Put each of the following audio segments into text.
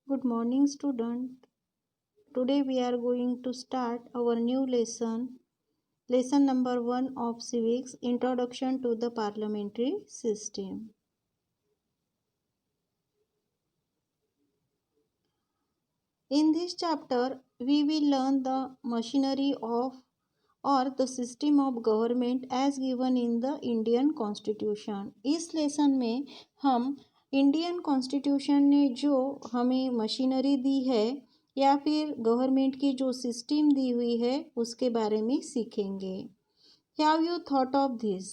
Good morning, student. Today we are going to start our new lesson number 1 of Civics, Introduction to the Parliamentary System. In this chapter, we will learn the machinery of or the system of government as given in the Indian Constitution. इस lesson में हम Indian constitution ने जो हमें machinery दी है या फिर government की जो सिस्टम दी हुई है उसके बारे में सीखेंगे. Have you thought of this?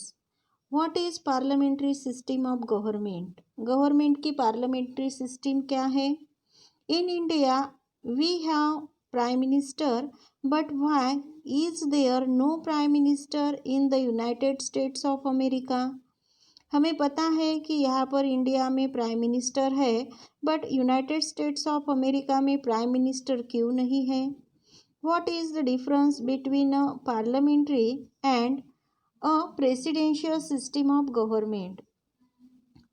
What is parliamentary system of government? Government की पार्लियामेंट्री सिस्टम क्या है? In India, we have Prime Minister, but why is there no Prime Minister in the United States of America? हमें पता है कि यहाँ पर India में प्राइम मिनिस्टर है, but United states of America में प्राइम मिनिस्टर क्यों नहीं है? What is the difference between a parliamentary and a presidential system of government?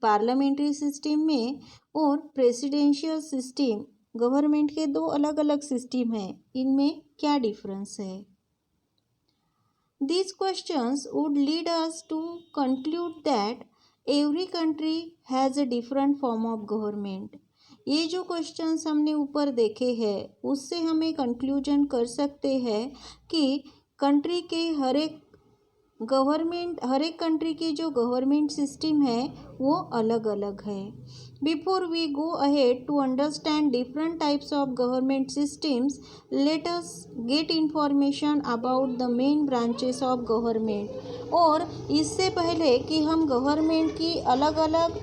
Parliamentary system में और प्रेसिडेंशियल सिस्टम गवर्नमेंट के दो अलग अलग सिस्टम हैं. इनमें क्या डिफरेंस है? These questions would lead us to conclude that every country has a different form of government. ये जो क्वेश्चंस हमने ऊपर देखे हैं उससे हमें कंक्लूजन कर सकते हैं कि कंट्री के हर एक कंट्री की जो गवर्नमेंट सिस्टम है वो अलग अलग है. Before we go ahead to understand different types of government systems, let us get information about the main branches of government. और इससे पहले कि हम गवर्नमेंट की अलग अलग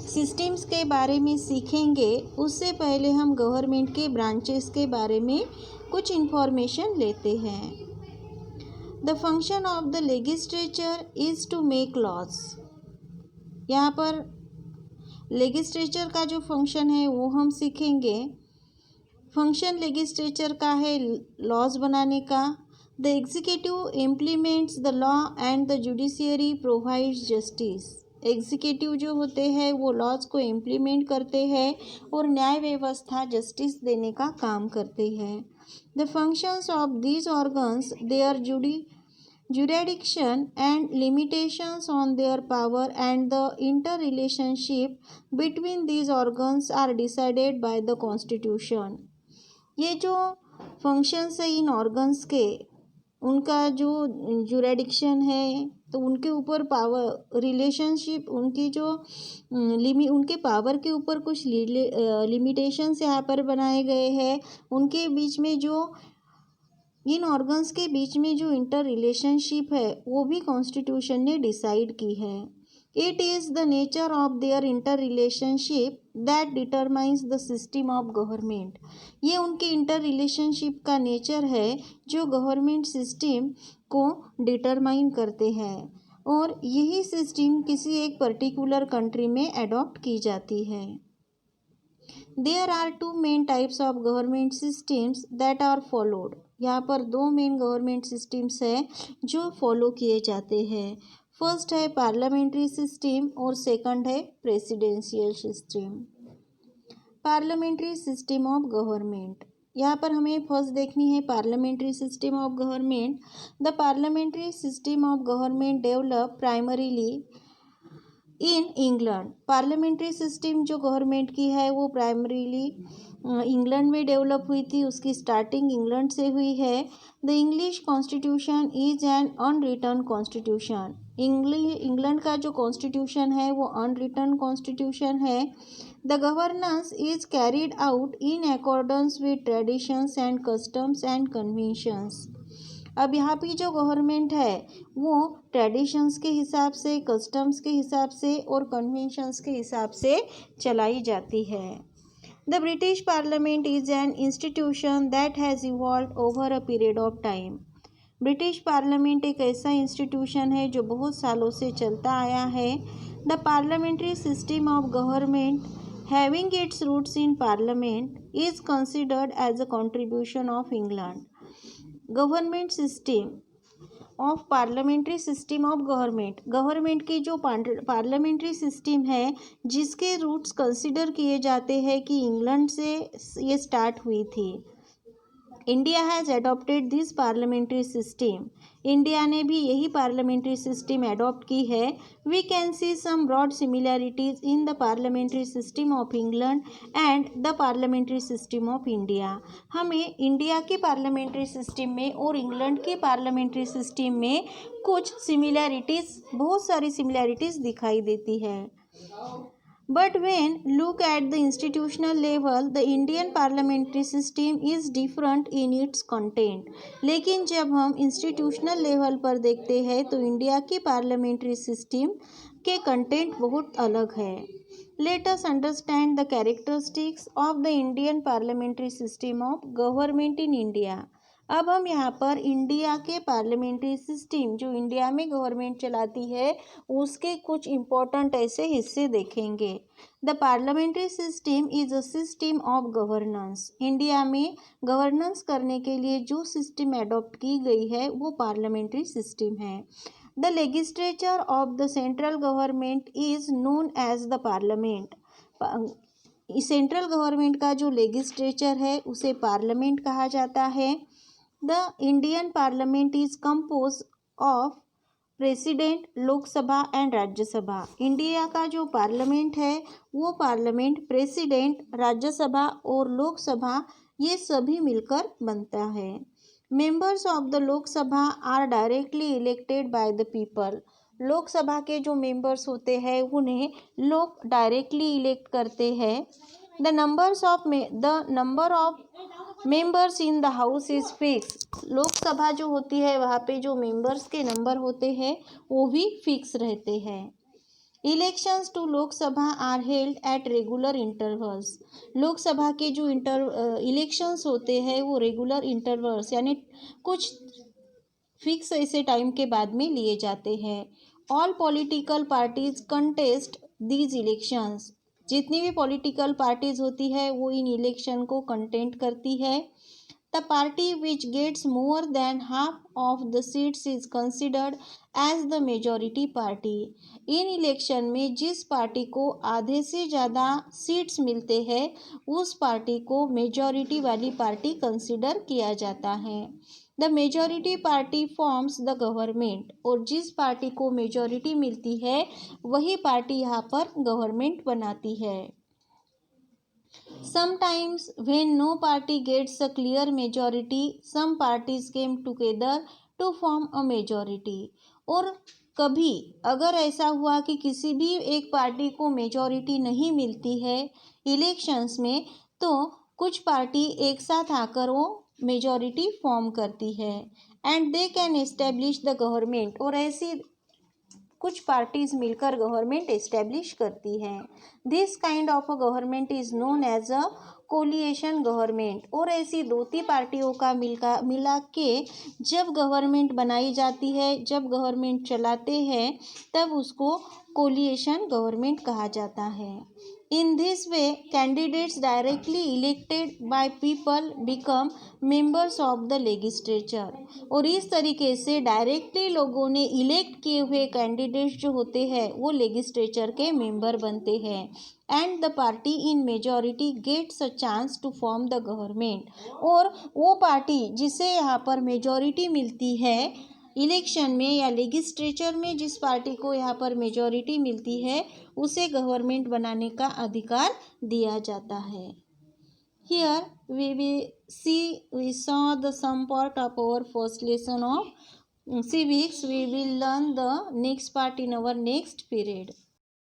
सिस्टम्स के बारे में सीखेंगे, उससे पहले हम गवर्नमेंट के ब्रांचेस के बारे में कुछ इंफॉर्मेशन लेते हैं. The function of the legislature is to make laws. यहाँ पर लेजिस्लेचर का जो फंक्शन है वो हम सीखेंगे. फंक्शन लेजिस्लेचर का है लॉज बनाने का. The executive implements the law and the judiciary provides justice. Executive जो होते हैं वो लॉज को इम्प्लीमेंट करते हैं और न्याय व्यवस्था जस्टिस देने का काम करते हैं. The functions of these organs, their jurisdiction and limitations on their power and the interrelationship between these organs are decided by the Constitution. ये जो functions है इन organs के, उनका जो जुरिडिक्शन है तो उनके ऊपर पावर रिलेशनशिप, उनकी जो उनके पावर के ऊपर कुछ लिमिटेशंस यहाँ पर बनाए गए हैं. उनके बीच में जो इन ऑर्गन्स के बीच में जो इंटर रिलेशनशिप है वो भी कॉन्स्टिट्यूशन ने डिसाइड की है. It is the nature of their inter relationship that determines the system of government. ये उनके इंटर रिलेशनशिप का नेचर है जो गवर्नमेंट सिस्टम को डिटरमाइन करते हैं और यही सिस्टम किसी एक पर्टिकुलर कंट्री में अडॉप्ट की जाती है. There are two main types of government systems that are followed. यहाँ पर दो मेन गवर्नमेंट सिस्टम्स है जो फॉलो किए जाते हैं. फर्स्ट है पार्लियामेंट्री सिस्टम और सेकंड है presidential system. Parliamentary system of government, यहाँ पर हमें फर्स्ट देखनी है parliamentary system of government. The parliamentary system of government develop primarily in England. Parliamentary system जो गवर्नमेंट की है वो प्राइमरीली इंग्लैंड में डेवलप हुई थी. उसकी स्टार्टिंग इंग्लैंड से हुई है. The English constitution is an unwritten constitution. England का जो कॉन्स्टिट्यूशन है वो अनरिटन कॉन्स्टिट्यूशन है. The governance is carried out in accordance with traditions and customs and conventions. अब यहाँ पे जो गवर्नमेंट है वो ट्रेडिशंस के हिसाब से, कस्टम्स के हिसाब से और कन्वेंशंस के हिसाब से चलाई जाती है. The British parliament is an institution that has evolve over a period of time. British parliament एक ऐसा इंस्टीट्यूशन है जो बहुत सालों से चलता आया है. The parliamentary system of government having its roots in parliament is considered as a contribution of England. Government system of parliamentary system of government की जो पार्लियामेंट्री सिस्टम है जिसके रूट्स कंसिडर किए जाते हैं कि इंग्लैंड से ये स्टार्ट हुई थी। India has adopted this parliamentary system. India ने भी यही पार्लियामेंट्री सिस्टम एडॉप्ट की है। We can see some broad similarities in the parliamentary system of England and the parliamentary system of India. हमें इंडिया के पार्लियामेंट्री सिस्टम में और England के पार्लियामेंट्री सिस्टम में कुछ सिमिलैरिटीज, बहुत सारी सिमिलैरिटीज दिखाई देती है। But when look at the institutional level, the Indian parliamentary system is different in its content. लेकिन जब हम इंस्टीट्यूशनल लेवल पर देखते हैं तो इंडिया की पार्लियामेंट्री सिस्टम के कंटेंट बहुत अलग है। Let us understand the characteristics of the Indian parliamentary system of government in India. अब हम यहाँ पर इंडिया के पार्लियामेंट्री सिस्टम जो इंडिया में गवर्नमेंट चलाती है उसके कुछ इम्पोर्टेंट ऐसे हिस्से देखेंगे। The parliamentary system is a system of governance. India में गवर्नेंस करने के लिए जो सिस्टम एडॉप्ट की गई है वो पार्लियामेंट्री सिस्टम है। The legislature of the central government is known as the parliament. Central government का जो लेजिस्लेचर है उसे पार्लियामेंट कहा जाता है। The Indian Parliament is composed of president, Lok Sabha and Rajya Sabha. India का जो पार्लियामेंट है वो पार्लियामेंट, प्रेसिडेंट, राज्यसभा और लोकसभा ये सभी मिलकर बनता है। Members of the Lok Sabha are directly elected by the people. Lok Sabha के जो मेंबर्स होते हैं उन्हें लोग डायरेक्टली इलेक्ट करते हैं। The number of members in the house is fix. Lok Sabha जो होती है वहाँ पे जो मेंबर्स के नंबर होते हैं वो भी फिक्स रहते हैं। Elections to Lok Sabha are held at regular intervals. Lok Sabha के जो इलेक्शंस होते हैं वो रेगुलर इंटरवल्स यानी कुछ फिक्स ऐसे टाइम के बाद में लिए जाते हैं। All political parties contest these elections. जितनी भी पॉलिटिकल पार्टीज होती है वो इन इलेक्शन को कंटेंट करती है। The party which gets more than half of the seats is considered as the majority party. इन इलेक्शन में जिस पार्टी को आधे से ज़्यादा सीट्स मिलते हैं उस पार्टी को मेजॉरिटी वाली पार्टी कंसिडर किया जाता है। The majority party forms the government. और जिस पार्टी को मेजॉरिटी मिलती है वही पार्टी यहाँ पर गवर्नमेंट बनाती है। Sometimes when no party gets a clear majority, some parties came together to form a majority. और कभी अगर ऐसा हुआ कि किसी भी एक पार्टी को मेजॉरिटी नहीं मिलती है इलेक्शंस में तो कुछ पार्टी एक साथ आकर वो मेजॉरिटी फॉर्म करती है and they can establish the government. और ऐसी कुछ पार्टीज मिलकर गवर्नमेंट एस्टेब्लिश करती हैं। This kind of a government is known as a coalition government. और ऐसी दो तीन पार्टियों का मिला के जब गवर्नमेंट बनाई जाती है, जब गवर्नमेंट चलाते हैं तब उसको कोलिएशन गवर्नमेंट कहा जाता है। In this way candidates directly elected by people become members of the legislature. और इस तरीके से डायरेक्टली लोगों ने इलेक्ट किए हुए कैंडिडेट्स जो होते हैं वो लेजिस्लेचर के मेंबर बनते हैं and the party in majority gets a chance to form the government. और वो पार्टी जिसे यहाँ पर मेजॉरिटी मिलती है इलेक्शन में या लेजिस्लेचर में, जिस पार्टी को यहाँ पर मेजॉरिटी मिलती है उसे गवर्नमेंट बनाने का अधिकार दिया जाता है। Here we saw the some part of our first lesson of civics. We will learn the next part in our next period.